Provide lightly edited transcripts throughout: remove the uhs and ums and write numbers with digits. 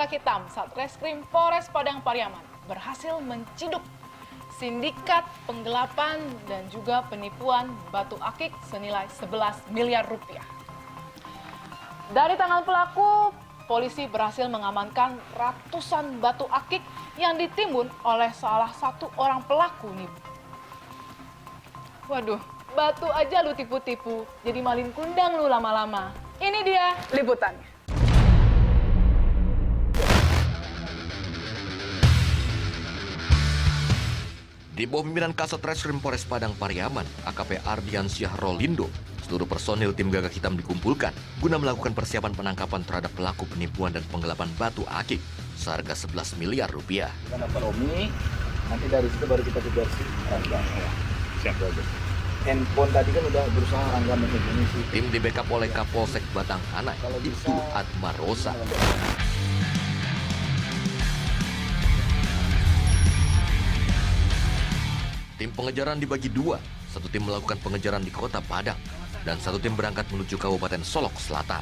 Gagak Hitam Satreskrim Polres Padang Pariaman berhasil menciduk sindikat penggelapan dan juga penipuan batu akik senilai 11 miliar rupiah. Dari tangan pelaku, polisi berhasil mengamankan ratusan batu akik yang ditimbun oleh salah satu orang pelaku nih. Waduh, batu aja lu tipu-tipu, jadi malin kundang lu lama-lama. Ini dia liputannya. Di bawah pimpinan Kasat Reskrim Polres Padang Pariaman, AKP Ardiansyah Rolindo, seluruh personil tim Gagak Hitam dikumpulkan guna melakukan persiapan penangkapan terhadap pelaku penipuan dan penggelapan batu akik seharga 11 miliar rupiah. Kita dapat Romi, nanti dari situ baru kita kejar si Rangga. Siap aja. Handphone tadi kan udah berusaha Rangga menghubungi si. Tim di backup oleh Kapolsek Batang Hanai, Ibtu Atmarosa. Tim pengejaran dibagi dua, satu tim melakukan pengejaran di kota Padang, dan satu tim berangkat menuju Kabupaten Solok Selatan.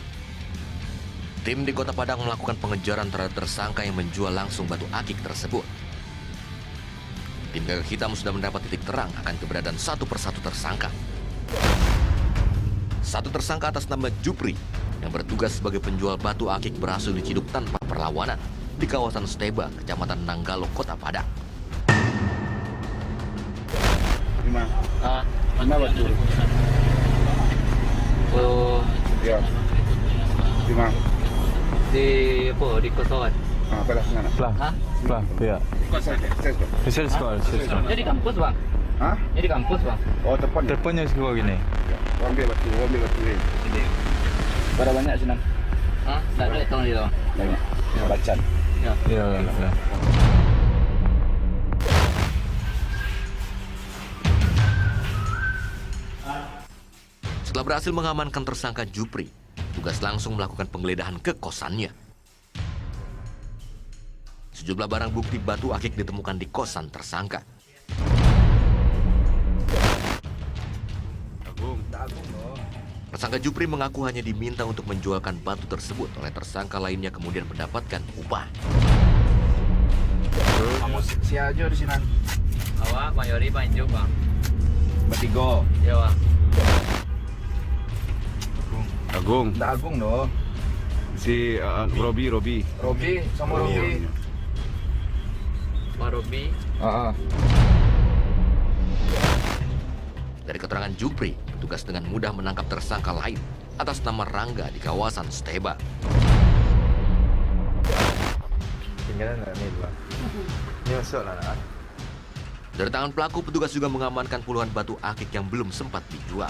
Tim di kota Padang melakukan pengejaran terhadap tersangka yang menjual langsung batu akik tersebut. Tim Gagak Hitam sudah mendapat titik terang akan keberadaan satu persatu tersangka. Satu tersangka atas nama Jupri, yang bertugas sebagai penjual batu akik berhasil diciduk tanpa perlawanan di kawasan Steba, Kecamatan Nanggalo, Kota Padang. Mana batu? Oh, Ya. Di mana? di apa? Di kosan. Pada sana. Hah? Pelan, ya. Bisa sekolah, sekolah. Jadi kampus bang? Hah? Jadi kampus bang? Oh, depan. Depannya sekolah gini. Ambil batu ini. Berapa banyak sih, Nan? Hah? Tak ada tolong dia bang. Banyak. Bacan. Ya. Ya, ya. Setelah berhasil mengamankan tersangka Jupri, tugas langsung melakukan penggeledahan ke kosannya. Sejumlah barang bukti batu akik ditemukan di kosan tersangka. Tersangka Jupri mengaku hanya diminta untuk menjualkan batu tersebut oleh tersangka lainnya kemudian mendapatkan upah. Kamu si aja di sini. Awak, Bang Yori, Bang Injuk bang. Bertiga. Ya bang. Agung, Nggak Agung dong. si Robi. Robi sama Robi. Bang Robi. Dari keterangan Jupri, petugas dengan mudah menangkap tersangka lain atas nama Rangga di kawasan Steba. tinggalan nggak nih dua? Ini masuk lah. Dari tangan pelaku, petugas juga mengamankan puluhan batu akik yang belum sempat dijual.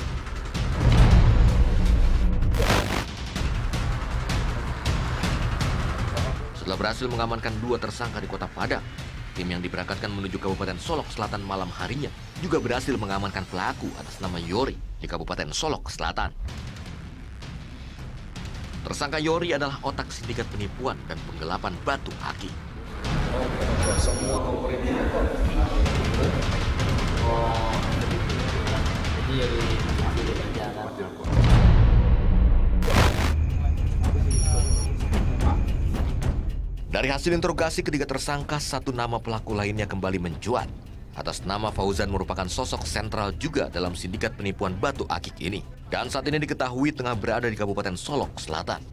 Setelah berhasil mengamankan dua tersangka di kota Padang, tim yang diberangkatkan menuju Kabupaten Solok Selatan malam harinya juga berhasil mengamankan pelaku atas nama Yori di Kabupaten Solok Selatan. Tersangka Yori adalah otak sindikat penipuan dan penggelapan batu akik. Dari hasil interogasi ketiga tersangka, satu nama pelaku lainnya kembali mencuat. Atas nama Fauzan merupakan sosok sentral juga dalam sindikat penipuan batu akik ini. Dan saat ini diketahui tengah berada di Kabupaten Solok Selatan.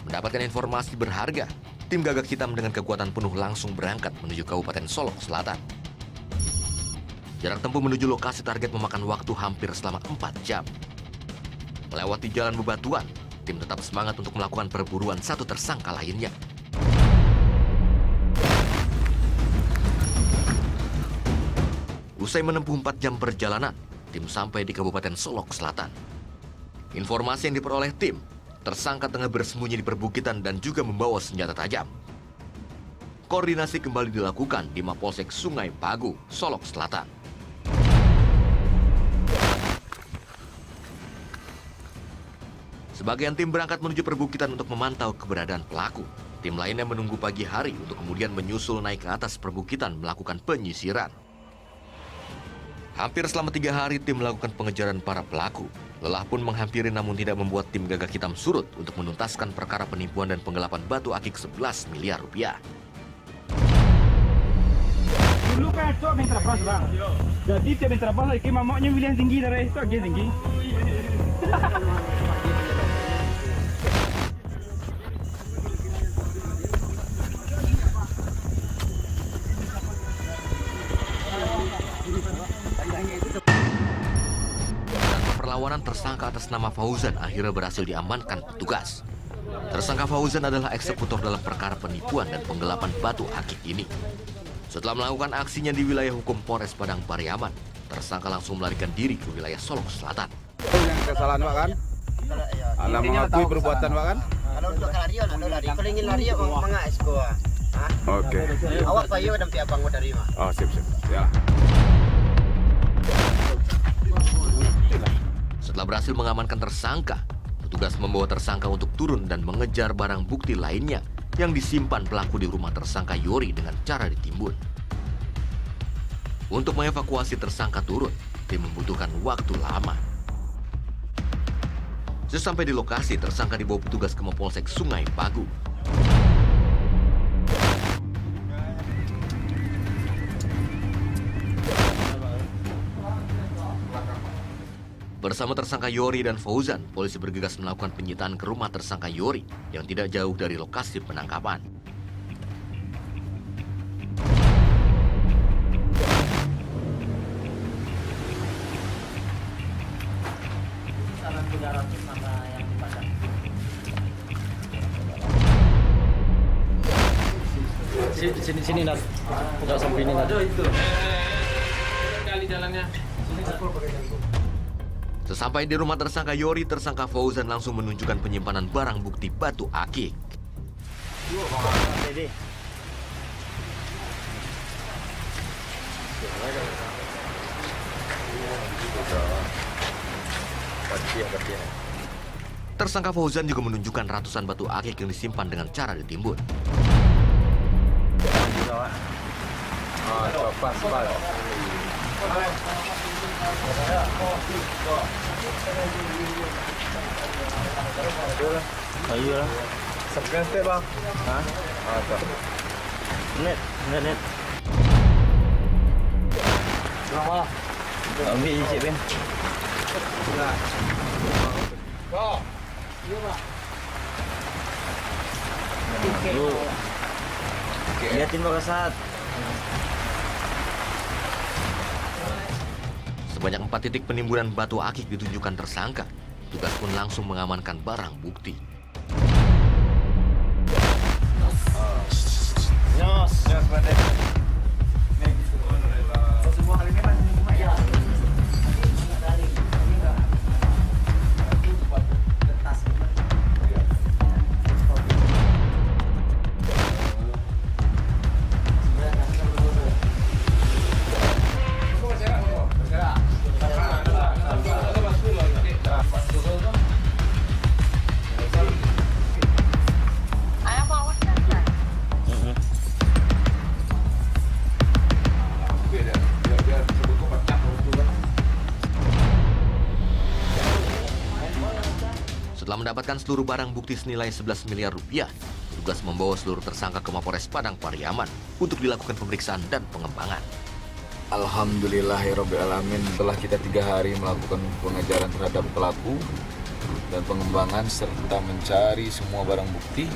Mendapatkan informasi berharga, tim Gagak Hitam dengan kekuatan penuh langsung berangkat menuju Kabupaten Solok Selatan. Jarak tempuh menuju lokasi target memakan waktu hampir selama 4 jam. Melewati jalan bebatuan, tim tetap semangat untuk melakukan perburuan satu tersangka lainnya. Usai menempuh 4 jam perjalanan, tim sampai di Kabupaten Solok Selatan. Informasi yang diperoleh tim, tersangka tengah bersembunyi di perbukitan dan juga membawa senjata tajam. Koordinasi kembali dilakukan di Mapolsek Sungai Pagu, Solok Selatan. Sebagian tim berangkat menuju perbukitan untuk memantau keberadaan pelaku. Tim lainnya menunggu pagi hari untuk kemudian menyusul naik ke atas perbukitan melakukan penyisiran. Hampir selama 3 hari tim melakukan pengejaran para pelaku. Lelah pun menghampiri namun tidak membuat tim Gagak Hitam surut untuk menuntaskan perkara penipuan dan penggelapan batu akik 11 miliar rupiah. Dulu kan itu main terabas bang. Jadi tiap main terabas lagi mamanya pilihan tinggi dari itu lagi tinggi. Tanpa perlawanan, tersangka atas nama Fauzan akhirnya berhasil diamankan petugas. Tersangka Fauzan adalah eksekutor dalam perkara penipuan dan penggelapan batu akik ini. Setelah melakukan aksinya di wilayah hukum Polres Padang Pariaman, tersangka langsung melarikan diri ke wilayah Solok Selatan. Yang kesalahan Pak kan? Alah mengakui perbuatan Pak kan? Kalau untuk lari, nak lari. Kalau ingin lari, mengais gua. Oke. Awak payo dan pihak bangun dari mana? Oh sip. Ya. Setelah berhasil mengamankan tersangka, petugas membawa tersangka untuk turun dan mengejar barang bukti lainnya yang disimpan pelaku di rumah tersangka Yori dengan cara ditimbun. Untuk mengevakuasi tersangka turun, tim membutuhkan waktu lama. Sesampai di lokasi, tersangka dibawa petugas ke Mapolsek Sungai Pagu. Bersama tersangka Yori dan Fauzan, polisi bergegas melakukan penyitaan ke rumah tersangka Yori yang tidak jauh dari lokasi penangkapan. Sini Nat. Enggak sampai ini Nat. Kali jalannya. Sesampai di rumah tersangka Yori, tersangka Fauzan langsung menunjukkan penyimpanan barang bukti batu akik. Tersangka Fauzan juga menunjukkan ratusan batu akik yang disimpan dengan cara ditimbun. Ayo lah. Sekian step Bang. Hah? Net. Selamat. Ambil je Cik Ben. Lihatin Pak Kasat. Sebanyak 4 titik penimbunan batu akik ditunjukkan tersangka. Petugas pun langsung mengamankan barang bukti. Setelah mendapatkan seluruh barang bukti senilai 11 miliar rupiah, petugas membawa seluruh tersangka ke Mapolres Padang Pariaman untuk dilakukan pemeriksaan dan pengembangan. Alhamdulillahirrabbilalamin, setelah kita 3 hari melakukan pengejaran terhadap pelaku dan pengembangan serta mencari semua barang bukti,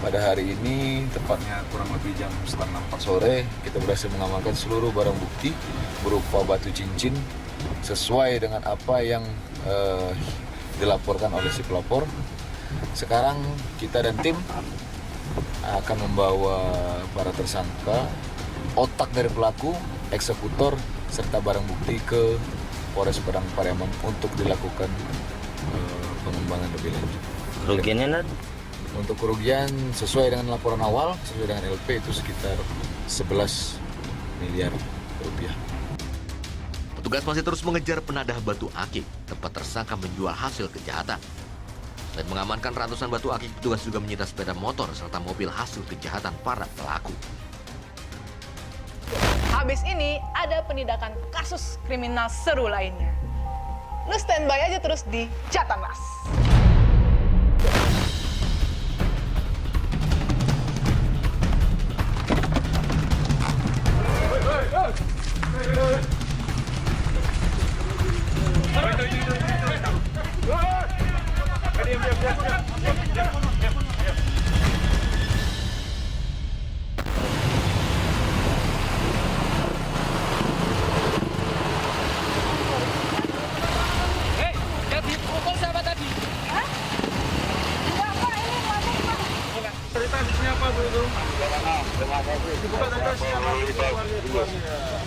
pada hari ini tepatnya kurang lebih jam setengah 4 sore kita berhasil mengamankan seluruh barang bukti berupa batu cincin sesuai dengan apa yang dilaporkan oleh si pelapor. Sekarang kita dan tim akan membawa para tersangka, otak dari pelaku, eksekutor, serta barang bukti ke Polres Padang Pariaman untuk dilakukan pengembangan lebih lanjut. Kerugiannya Nat? Untuk kerugian sesuai dengan laporan awal, sesuai dengan LP itu sekitar 11 miliar rupiah. Petugas masih terus mengejar penadah batu akik, tempat tersangka menjual hasil kejahatan. Selain mengamankan ratusan batu akik, petugas juga menyita sepeda motor serta mobil hasil kejahatan para pelaku. Habis ini ada penindakan kasus kriminal seru lainnya. lu standby aja terus di Jatanas. Cerita di sini apa Bu itu? Dibuka dari sini apa?